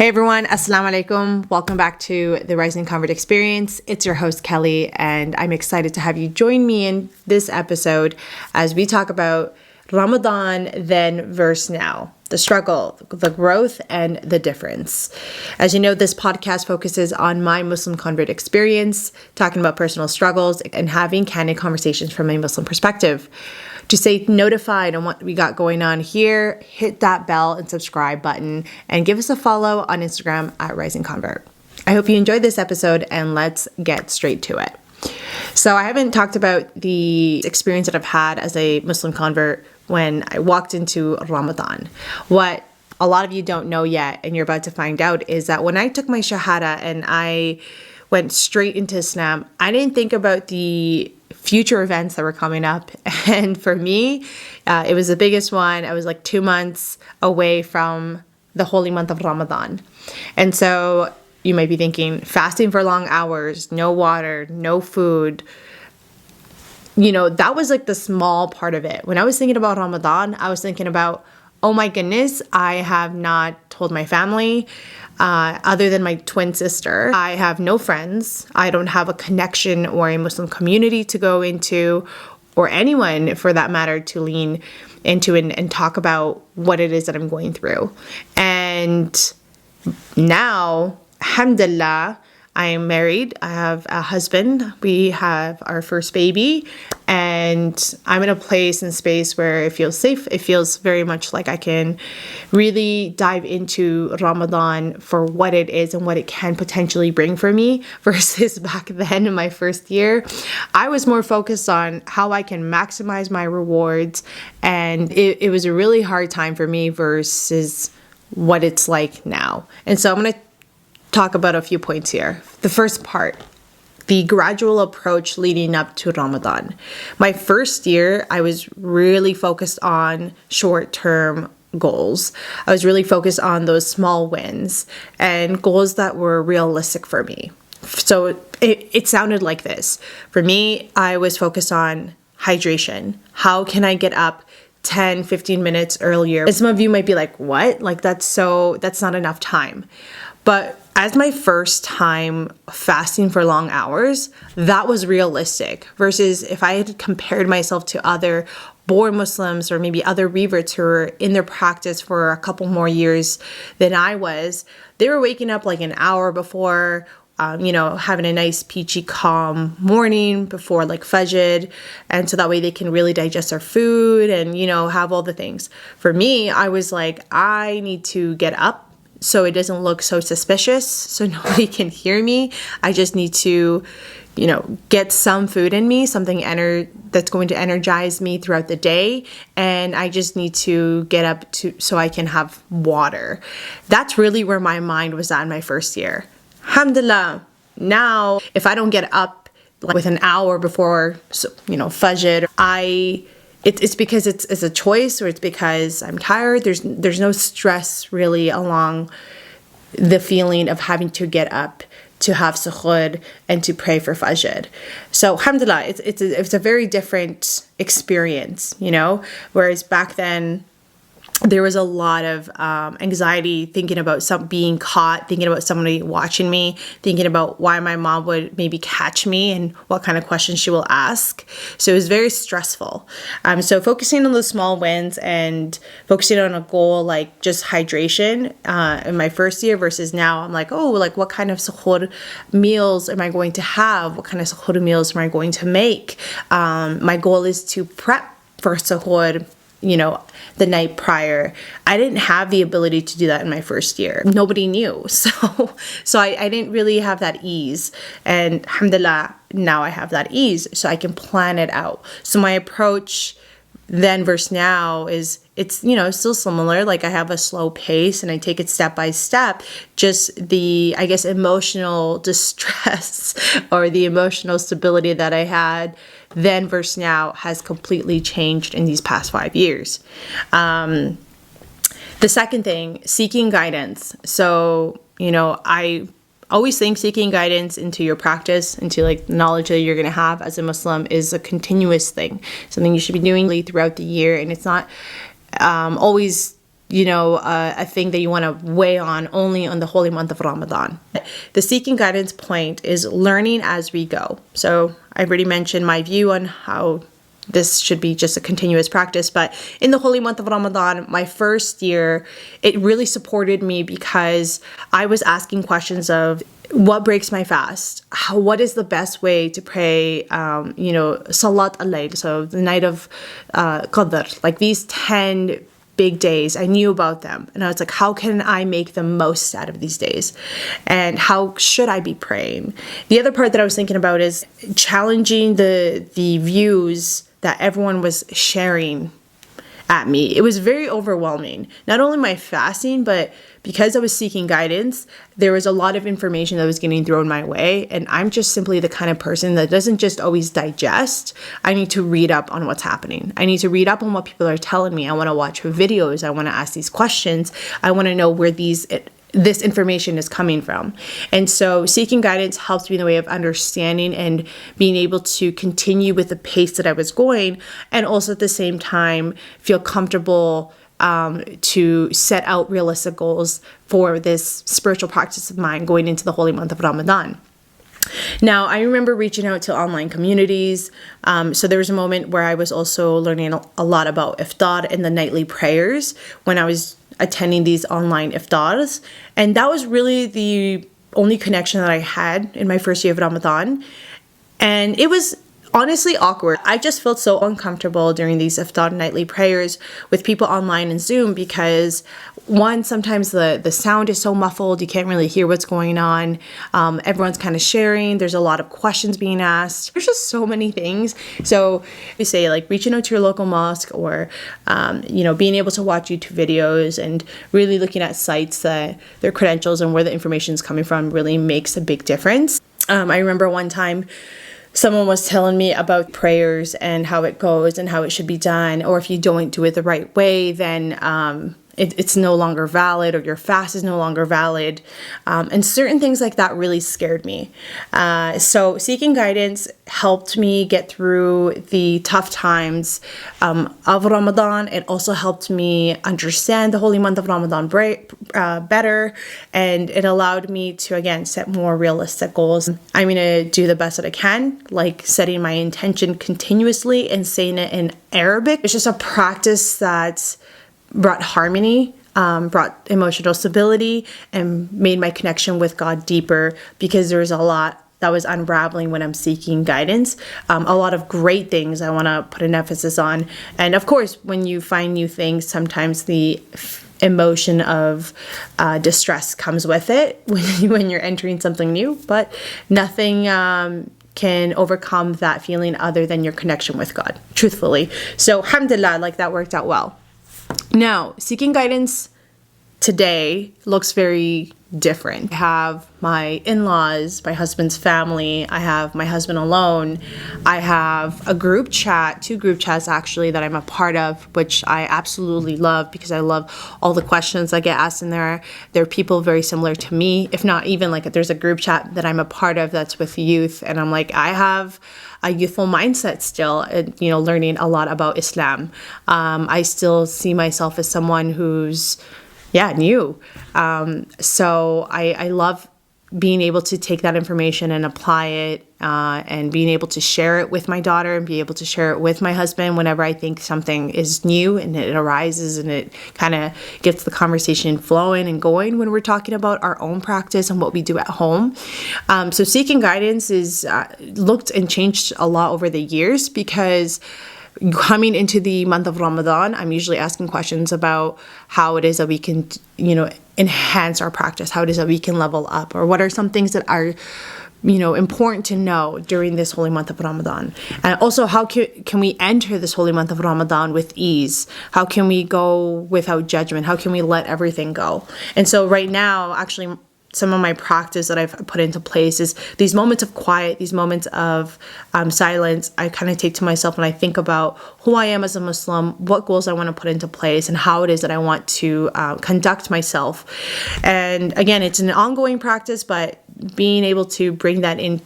Hey everyone, Assalamu alaikum. Welcome back to the Rising Convert Experience. It's your host Kelly, and I'm excited to have you join me in this episode as we talk about Ramadan then versus now, the struggle, the growth, and the difference. As you know, this podcast focuses on my Muslim convert experience, talking about personal struggles, and having candid conversations from a Muslim perspective. To stay notified on what we got going on here, hit that bell and subscribe button and give us a follow on Instagram at Rising Convert. I hope you enjoyed this episode, and let's get straight to it. So I haven't talked about the experience that I've had as a Muslim convert when I walked into Ramadan. What a lot of you don't know yet, and you're about to find out, is that when I took my Shahada and I went straight into Islam, I didn't think about the future events that were coming up. And for me, it was the biggest one. I was like 2 months away from the holy month of Ramadan. And so you might be thinking, fasting for long hours, no water, no food. You know, that was like the small part of it. When I was thinking about Ramadan, I was thinking about, oh my goodness, I have not told my family. Other than my twin sister, I have no friends. I don't have a connection or a Muslim community to go into, or anyone for that matter to lean into and talk about what it is that I'm going through. And now, alhamdulillah, I am married. I have a husband. We have our first baby, and I'm in a place and space where it feels safe. It feels very much like I can really dive into Ramadan for what it is and what it can potentially bring for me, versus back then in my first year, I was more focused on how I can maximize my rewards. And it was a really hard time for me versus what it's like now. And so I'm going to talk about a few points here. The first part, the gradual approach leading up to Ramadan. My first year, I was really focused on short-term goals. I was really focused on those small wins and goals that were realistic for me. So it sounded like this. For me, I was focused on hydration. How can I get up 10, 15 minutes earlier? And some of you might be like, what? Like that's not enough time. But as my first time fasting for long hours, that was realistic, versus if I had compared myself to other born Muslims or maybe other reverts who were in their practice for a couple more years than I was. They were waking up like an hour before, having a nice peachy calm morning before like fajr, and so that way they can really digest their food and have all the things. For me, I was like, I need to get up so it doesn't look so suspicious, so nobody can hear me. I just need to, get some food in me, something that's going to energize me throughout the day. And I just need to get up so I can have water. That's really where my mind was at in my first year. Alhamdulillah, now if I don't get up like with an hour before, fajr, It's because it's a choice, or it's because I'm tired. There's no stress really along the feeling of having to get up to have suhoor and to pray for fajr. So alhamdulillah, it's a very different experience, whereas back then there was a lot of anxiety, thinking about being caught, thinking about somebody watching me, thinking about why my mom would maybe catch me and what kind of questions she will ask. So it was very stressful. So focusing on the small wins and focusing on a goal like just hydration in my first year versus now, I'm like, what kind of suhoor meals am I going to have? What kind of suhoor meals am I going to make? My goal is to prep for suhoor, the night prior. I didn't have the ability to do that in my first year. Nobody knew. So I didn't really have that ease. And alhamdulillah, now I have that ease so I can plan it out. So my approach then versus now is it's still similar. Like I have a slow pace and I take it step by step. Just the, I guess, emotional distress or the emotional stability that I had then versus now has completely changed in these past 5 years. The second thing, seeking guidance. So, I always think seeking guidance into your practice, into like knowledge that you're going to have as a Muslim, is a continuous thing, something you should be doing throughout the year. And it's not always a thing that you want to weigh on only on the holy month of Ramadan. The seeking guidance point is learning as we go. So I've already mentioned my view on how this should be just a continuous practice. But in the holy month of Ramadan, my first year, it really supported me because I was asking questions of what breaks my fast? What is the best way to pray, Salat al-Layl, so the night of Qadr, like these 10 big days. I knew about them. And I was like, how can I make the most out of these days? And how should I be praying? The other part that I was thinking about is challenging the views that everyone was sharing at me. It was very overwhelming. Not only my fasting, but because I was seeking guidance, there was a lot of information that was getting thrown my way. And I'm just simply the kind of person that doesn't just always digest. I need to read up on what's happening. I need to read up on what people are telling me. I want to watch videos. I want to ask these questions. I want to know where this information is coming from. And so seeking guidance helped me in the way of understanding and being able to continue with the pace that I was going, and also at the same time feel comfortable to set out realistic goals for this spiritual practice of mine going into the holy month of Ramadan. Now, I remember reaching out to online communities. So there was a moment where I was also learning a lot about iftar and the nightly prayers when I was attending these online iftars. And that was really the only connection that I had in my first year of Ramadan. And it was honestly awkward. I just felt so uncomfortable during these iftar nightly prayers with people online in Zoom because one, sometimes the sound is so muffled, you can't really hear what's going on. Everyone's kind of sharing. There's a lot of questions being asked. There's just so many things. So we say like reaching out to your local mosque or, being able to watch YouTube videos and really looking at sites that their credentials and where the information is coming from really makes a big difference. I remember one time someone was telling me about prayers and how it goes and how it should be done, or if you don't do it the right way, then it's no longer valid, or your fast is no longer valid. And certain things like that really scared me. So seeking guidance helped me get through the tough times of Ramadan. It also helped me understand the holy month of Ramadan better. And it allowed me to, again, set more realistic goals. I'm going to do the best that I can, like setting my intention continuously and saying it in Arabic. It's just a practice that's brought harmony, brought emotional stability, and made my connection with God deeper because there was a lot that was unraveling when I'm seeking guidance. A lot of great things I want to put an emphasis on. And of course, when you find new things, sometimes the emotion of distress comes with it when you're entering something new, but nothing can overcome that feeling other than your connection with God, truthfully. So alhamdulillah, like that worked out well. Now, seeking guidance today looks very different. I have my in-laws, my husband's family, I have my husband alone, I have a group chat, 2 group chats actually that I'm a part of, which I absolutely love because I love all the questions that get asked in there. There are people very similar to me, if not even like there's a group chat that I'm a part of that's with youth, and I'm like, I have a youthful mindset still, learning a lot about Islam. I still see myself as someone who's, new. So I love being able to take that information and apply it, and being able to share it with my daughter and be able to share it with my husband whenever I think something is new and it arises and it kind of gets the conversation flowing and going when we're talking about our own practice and what we do at home. So seeking guidance is looked and changed a lot over the years because coming into the month of Ramadan, I'm usually asking questions about how it is that we can, enhance our practice, how it is that we can level up, or what are some things that are, important to know during this holy month of Ramadan. And also, how can we enter this holy month of Ramadan with ease? How can we go without judgment? How can we let everything go? And so right now, actually, some of my practice that I've put into place is these moments of quiet, these moments of silence. I kind of take to myself when I think about who I am as a Muslim, what goals I want to put into place, and how it is that I want to conduct myself. And again, it's an ongoing practice, but being able to bring that in,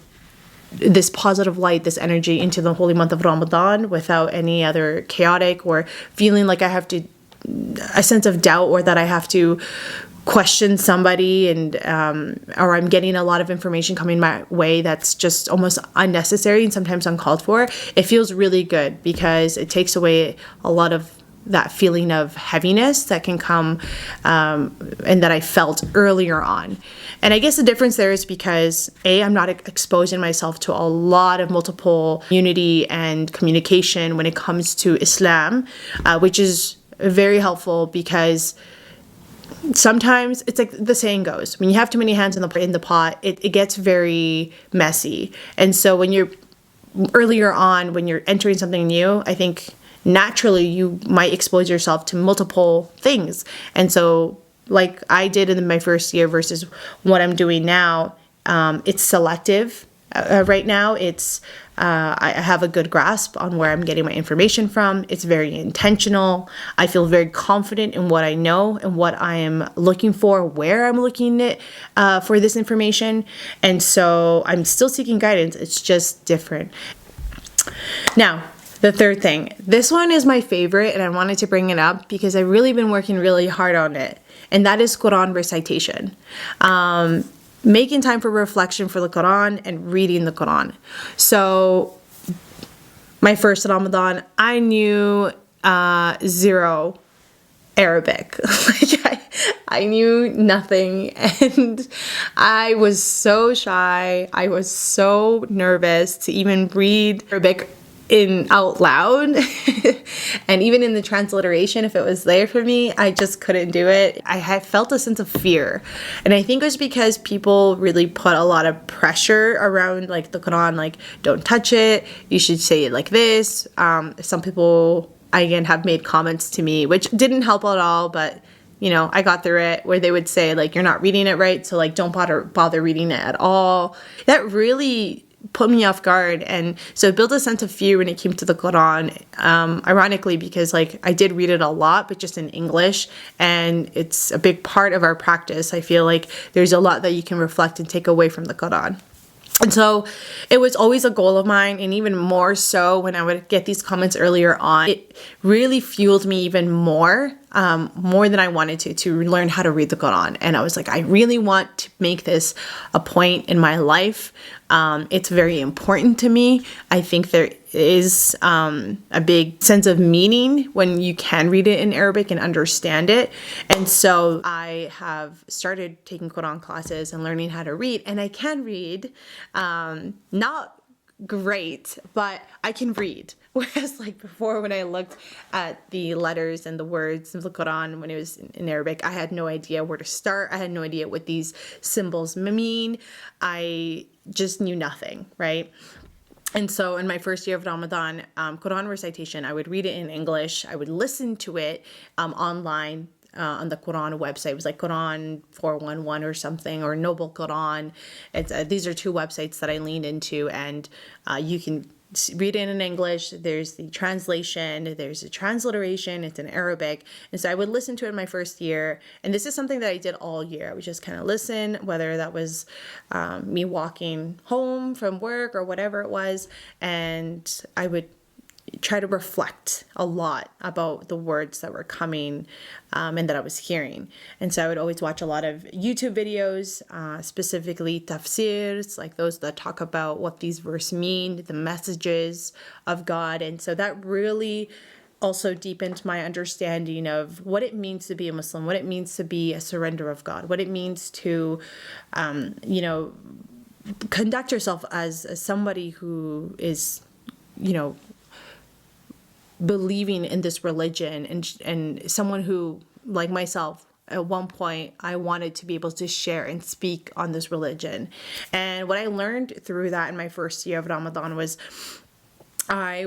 this positive light, this energy into the holy month of Ramadan without any other chaotic or feeling like I have to a sense of doubt, or that I have to question somebody, and or I'm getting a lot of information coming my way that's just almost unnecessary and sometimes uncalled for, it feels really good because it takes away a lot of that feeling of heaviness that can come and that I felt earlier on. And I guess the difference there is because I'm not exposing myself to a lot of multiple unity and communication when it comes to Islam, which is very helpful, because sometimes it's like the saying goes, when you have too many hands in the pot, it gets very messy. And so when you're earlier on, when you're entering something new, I think naturally you might expose yourself to multiple things. And so like I did in my first year versus what I'm doing now, it's selective. Right now, I have a good grasp on where I'm getting my information from. It's very intentional. I feel very confident in what I know and what I am looking for, where I'm looking for this information. And so I'm still seeking guidance. It's just different. Now, the third thing. This one is my favorite, and I wanted to bring it up because I've really been working really hard on it. And that is Quran recitation. Making time for reflection for the Quran and reading the Quran. So my first Ramadan, I knew zero Arabic. I knew nothing, and I was so shy. I was so nervous to even read Arabic out loud. And even in the transliteration, if it was there for me, I just couldn't do it. I had felt a sense of fear, and I think it was because people really put a lot of pressure around like the Quran, like don't touch it, you should say it like this. Some people again have made comments to me which didn't help at all, but you know, I got through it, where they would say like, you're not reading it right, so like don't bother reading it at all. That really put me off guard, and so it built a sense of fear when it came to the Quran, ironically, because like I did read it a lot, but just in English, and it's a big part of our practice. I feel like there's a lot that you can reflect and take away from the Quran. And so it was always a goal of mine, and even more so when I would get these comments earlier on, it really fueled me even more than I wanted to learn how to read the Quran. And I was like, I really want to make this a point in my life. It's very important to me. I think there is a big sense of meaning when you can read it in Arabic and understand it. And so I have started taking Quran classes and learning how to read, and I can read, not great, but I can read. Whereas like before, when I looked at the letters and the words of the Quran when it was in Arabic, I had no idea where to start. I had no idea what these symbols mean. I just knew nothing, right? And so in my first year of Ramadan, Quran recitation, I would read it in English. I would listen to it online on the Quran website. It was like Quran 411 or something, or Noble Quran. These are two websites that I leaned into, and you can read it in English. There's the translation, there's a transliteration, it's in Arabic. And so I would listen to it in my first year. And this is something that I did all year. I would just kind of listen, whether that was me walking home from work or whatever it was. And I would try to reflect a lot about the words that were coming and that I was hearing. And so I would always watch a lot of YouTube videos, specifically tafsirs, like those that talk about what these verses mean, the messages of God. And so that really also deepened my understanding of what it means to be a Muslim, what it means to be a surrender of God, what it means to, conduct yourself as somebody who is, believing in this religion, and someone who, like myself, at one point I wanted to be able to share and speak on this religion. And what I learned through that in my first year of Ramadan was I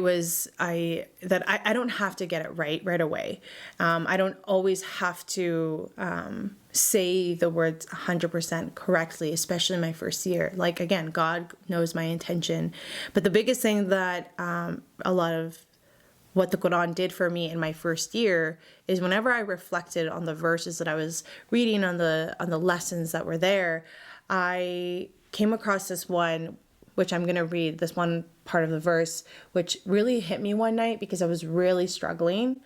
don't have to get it right away. I don't always have to say the words 100% correctly, especially in my first year. Like, again, God knows my intention. But the biggest thing that a lot of what the Quran did for me in my first year is whenever I reflected on the verses that I was reading, on the lessons that were there, I came across this one, which I'm going to read, this one part of the verse, which really hit me one night because I was really struggling.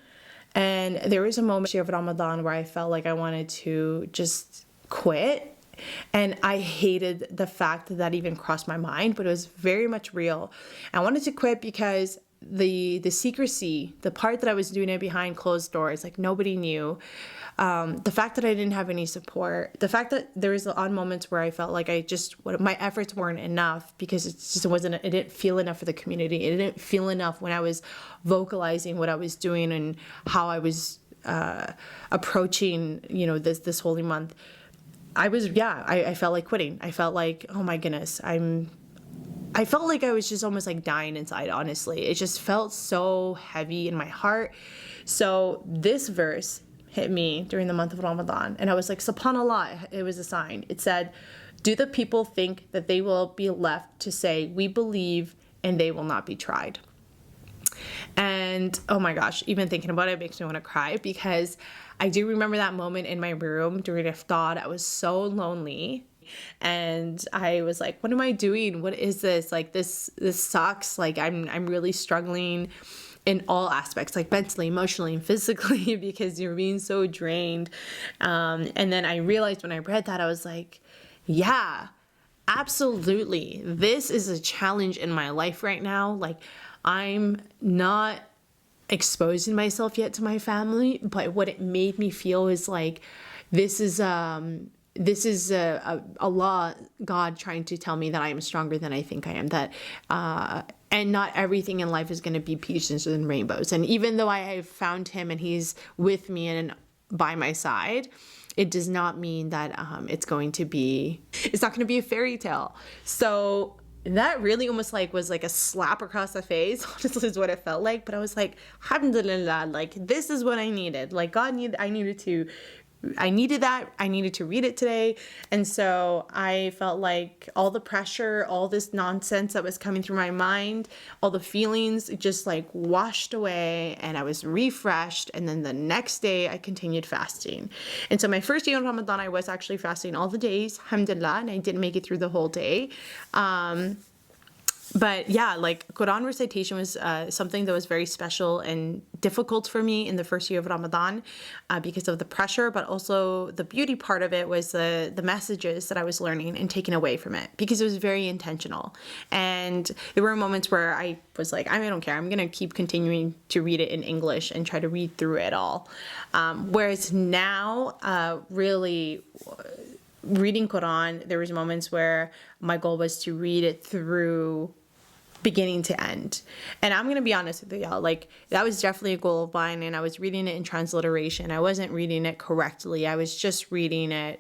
And there was a moment of Ramadan where I felt like I wanted to just quit. And I hated the fact that that even crossed my mind, but it was very much real. I wanted to quit because the secrecy, the part that I was doing it behind closed doors, like nobody knew, the fact that I didn't have any support, the fact that there was on moments where I felt like my efforts weren't enough because it didn't feel enough for the community. It didn't feel enough when I was vocalizing what I was doing and how I was approaching, this holy month. I felt like quitting. I felt like, oh my goodness, I felt like I was just almost like dying inside, honestly. It just felt so heavy in my heart. So this verse hit me during the month of Ramadan. And I was like, subhanAllah, it was a sign. It said, do the people think that they will be left to say, we believe, and they will not be tried? And oh my gosh, even thinking about it makes me want to cry, because I do remember that moment in my room during iftar. I was so lonely. And I was like, what am I doing? What is this? Like, this sucks. Like, I'm really struggling in all aspects, like mentally, emotionally, and physically, because you're being so drained. And then I realized when I read that, I was like, yeah, absolutely. This is a challenge in my life right now. Like, I'm not exposing myself yet to my family, but what it made me feel is like, this is Allah, God, trying to tell me that I am stronger than I think I am, that and not everything in life is going to be peaches and rainbows. And even though I have found him and he's with me and by my side, it does not mean that it's not going to be a fairy tale. So that really almost was like a slap across the face, honestly, is what it felt like. But I was like, alhamdulillah, like, this is what I needed. Like, I needed that. I needed to read it today. And so I felt like all the pressure, all this nonsense that was coming through my mind, all the feelings just like washed away, and I was refreshed. And then the next day I continued fasting. And so my first day on Ramadan, I was actually fasting all the days, alhamdulillah, and I didn't make it through the whole day. But yeah, like, Quran recitation was something that was very special and difficult for me in the first year of Ramadan because of the pressure, but also the beauty part of it was the messages that I was learning and taking away from it, because it was very intentional. And there were moments where I was like, I don't care. I'm going to keep continuing to read it in English and try to read through it all. Whereas now, really reading Quran, there was moments where my goal was to read it through beginning to end. And I'm going to be honest with y'all, like, that was definitely a goal of mine, and I was reading it in transliteration. I wasn't reading it correctly. I was just reading it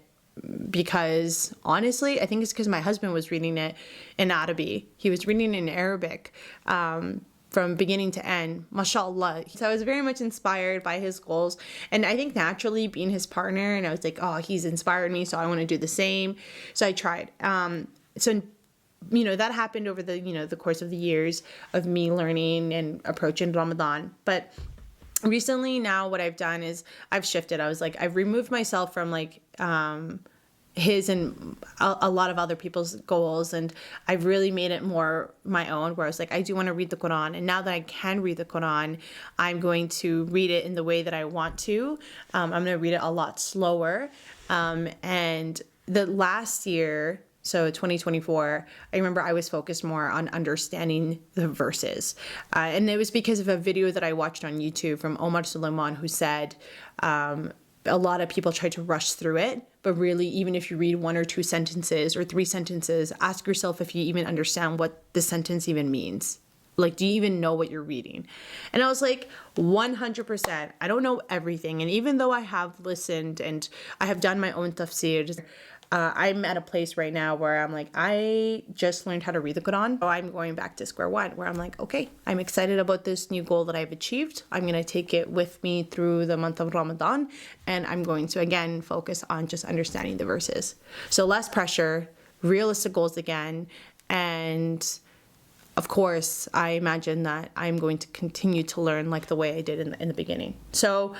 because, honestly, I think it's because my husband was reading it in Arabic. He was reading it in Arabic from beginning to end, mashallah. So I was very much inspired by his goals, and I think naturally, being his partner, and I was like, oh, he's inspired me, so I want to do the same. So I tried. That happened over the course of the years of me learning and approaching Ramadan. But recently now what I've done is I've shifted. I was like, I've removed myself from like his and a lot of other people's goals, and I've really made it more my own, where I was like, I do want to read the Quran, and now that I can read the Quran, I'm going to read it in the way that I want to. I'm going to read it a lot slower. And the last year, so 2024, I remember I was focused more on understanding the verses. And it was because of a video that I watched on YouTube from Omar Suleiman, who said a lot of people try to rush through it. But really, even if you read 1 or 2 sentences or 3 sentences, ask yourself if you even understand what the sentence even means. Like, do you even know what you're reading? And I was like, 100%. I don't know everything. And even though I have listened and I have done my own tafsir, I'm at a place right now where I'm like, I just learned how to read the Quran. So I'm going back to square one, where I'm like, okay, I'm excited about this new goal that I've achieved. I'm going to take it with me through the month of Ramadan. And I'm going to, again, focus on just understanding the verses. So less pressure, realistic goals again. And of course, I imagine that I'm going to continue to learn like the way I did in the beginning. So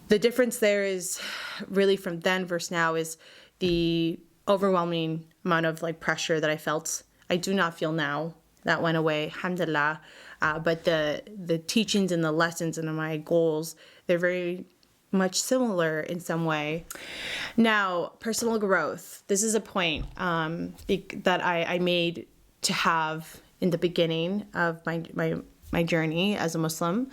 the difference there is really from then versus now is the overwhelming amount of like pressure that I felt. I do not feel now. That went away, alhamdulillah. But the teachings and the lessons and my goals, They're very much similar in some way. Now, personal growth. This is a point that I made to have in the beginning of my journey as a Muslim,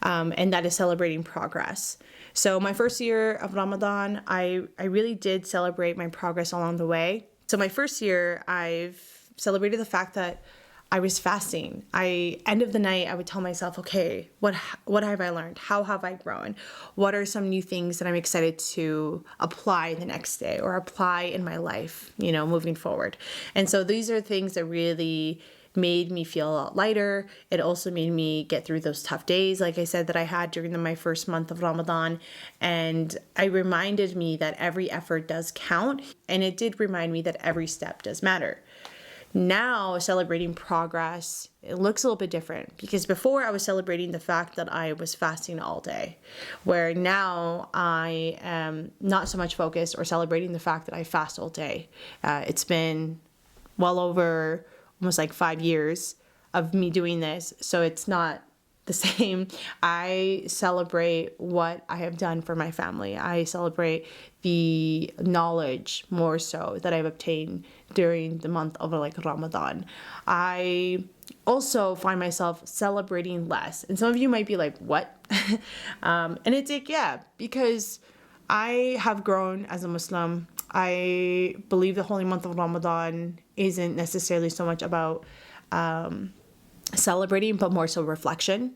and that is celebrating progress. So my first year of Ramadan, I really did celebrate my progress along the way. So my first year, I've celebrated the fact that I was fasting. End of the night, I would tell myself, okay, what have I learned? How have I grown? What are some new things that I'm excited to apply the next day or apply in my life, moving forward? And so these are things that really made me feel a lot lighter. It also made me get through those tough days, like I said, that I had during my first month of Ramadan. And it reminded me that every effort does count. And it did remind me that every step does matter. Now, celebrating progress, it looks a little bit different, because before I was celebrating the fact that I was fasting all day, where now I am not so much focused or celebrating the fact that I fast all day. It's been well over almost like 5 years of me doing this, so it's not the same. I celebrate what I have done for my family. I celebrate the knowledge more so that I've obtained during the month of Ramadan. I also find myself celebrating less. And some of you might be like, what? And it's because I have grown as a Muslim. I believe the holy month of Ramadan isn't necessarily so much about celebrating, but more so reflection.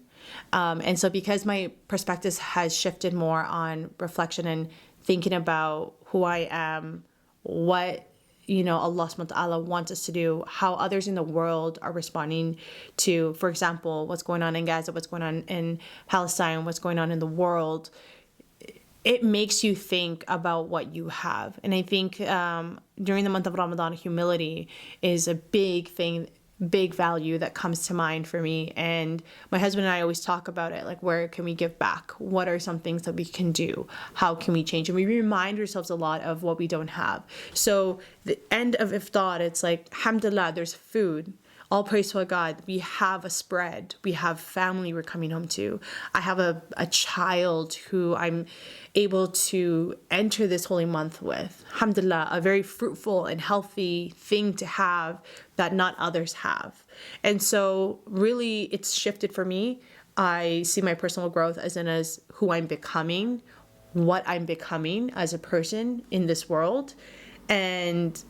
And so because my perspective has shifted more on reflection and thinking about who I am, what Allah subhanahu wa ta'ala wants us to do, how others in the world are responding to, for example, what's going on in Gaza, what's going on in Palestine, what's going on in the world, it makes you think about what you have. And I think during the month of Ramadan, humility is a big thing, big value that comes to mind for me. And my husband and I always talk about it, like, where can we give back? What are some things that we can do? How can we change? And we remind ourselves a lot of what we don't have. So the end of iftar, it's like, alhamdulillah, there's food. All praise to God. We have a spread. We have family we're coming home to. I have a child who I'm able to enter this holy month with. Alhamdulillah, a very fruitful and healthy thing to have that not others have. And so really it's shifted for me. I see my personal growth as who I'm becoming, what I'm becoming as a person in this world. And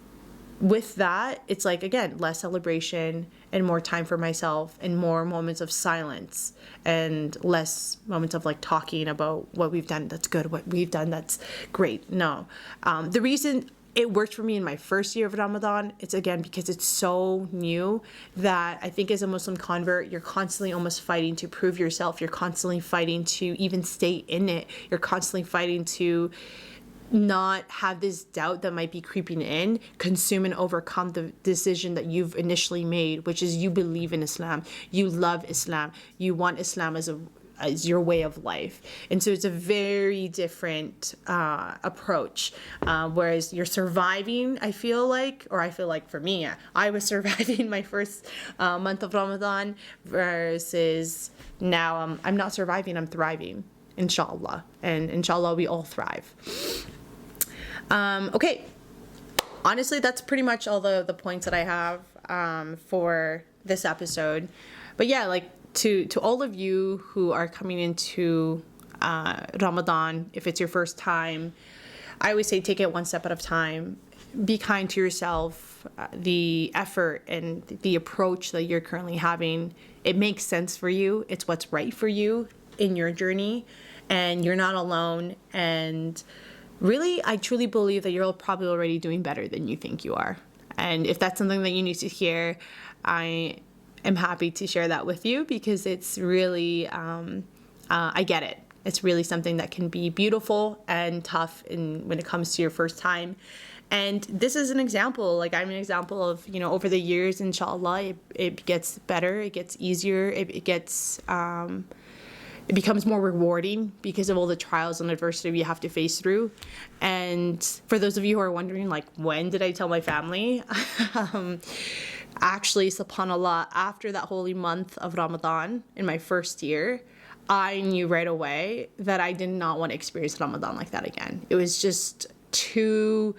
with that, it's like, again, less celebration and more time for myself and more moments of silence and less moments of talking about what we've done that's good, what we've done that's great. No. The reason it worked for me in my first year of Ramadan, it's again because it's so new that I think as a Muslim convert, you're constantly almost fighting to prove yourself. You're constantly fighting to even stay in it. You're constantly fighting to not have this doubt that might be creeping in, consume and overcome the decision that you've initially made, which is you believe in Islam, you love Islam, you want Islam as your way of life. And so it's a very different approach. Whereas you're surviving, I feel like for me, I was surviving my first month of Ramadan, versus now I'm not surviving, I'm thriving, inshallah. And inshallah, we all thrive. Okay, honestly, that's pretty much all the points that I have for this episode. But yeah, to all of you who are coming into Ramadan, if it's your first time, I always say take it one step at a time. Be kind to yourself. The effort and the approach that you're currently having, it makes sense for you. It's what's right for you in your journey, and you're not alone. And really, I truly believe that you're probably already doing better than you think you are. And if that's something that you need to hear, I am happy to share that with you, because it's really, I get it. It's really something that can be beautiful and tough when it comes to your first time. And this is an example, I'm an example of, over the years, inshallah, it gets better, it gets easier, it becomes more rewarding because of all the trials and adversity we have to face through. And for those of you who are wondering, when did I tell my family? Actually, subhanAllah, after that holy month of Ramadan in my first year, I knew right away that I did not want to experience Ramadan like that again. It was just too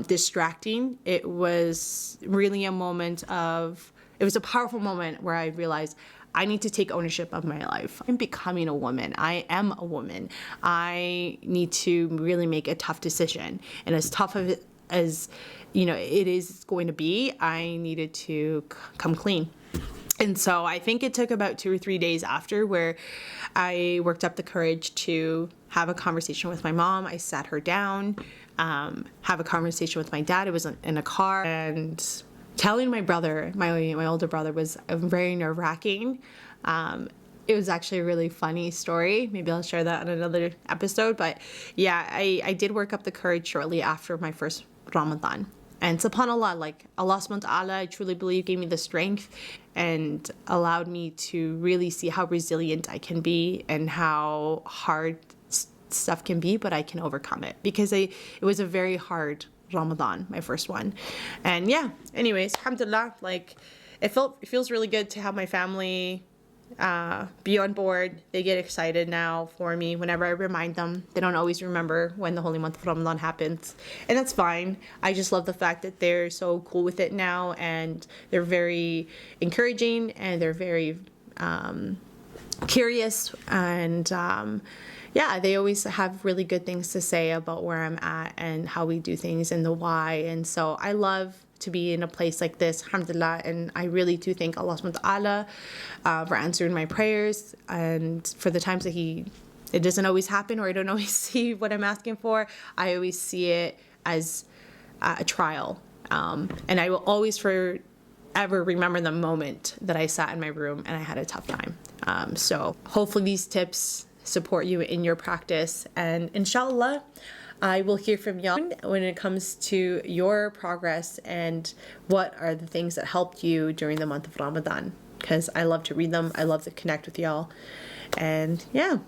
distracting. It was really a moment of, it was a powerful moment where I realized I need to take ownership of my life. I'm becoming a woman. I am a woman. I need to really make a tough decision. And as tough of it as, you know, it is going to be, I needed to come clean. And so I think it took about 2 or 3 days after where I worked up the courage to have a conversation with my mom. I sat her down, have a conversation with my dad. It was in a car, and telling my brother, my older brother, was very nerve-wracking. It was actually a really funny story. Maybe I'll share that on another episode. But yeah, I did work up the courage shortly after my first Ramadan. And subhanAllah, like Allah subhanahu wa ta'ala, I truly believe, gave me the strength and allowed me to really see how resilient I can be and how hard stuff can be, but I can overcome it. Because it was a very hard Ramadan, my first one. And yeah, anyways, alhamdulillah, like it feels really good to have my family be on board. They get excited now for me whenever I remind them. They don't always remember when the holy month of Ramadan happens, and that's fine. I just love the fact that they're so cool with it now, and they're very encouraging, and they're very curious, and yeah, they always have really good things to say about where I'm at and how we do things and the why. And so I love to be in a place like this, alhamdulillah, and I really do thank Allah subhanahu wa ta'ala for answering my prayers, and for the times that it doesn't always happen, or I don't always see what I'm asking for. I always see it as a trial, and I will always forever remember the moment that I sat in my room and I had a tough time. So hopefully these tips support you in your practice, and inshallah I will hear from y'all when it comes to your progress and what are the things that helped you during the month of Ramadan, because I love to read them. I love to connect with y'all. And yeah,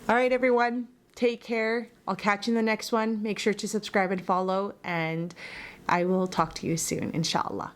all right everyone, take care. I'll catch you in the next one. Make sure to subscribe and follow, and I will talk to you soon, inshallah.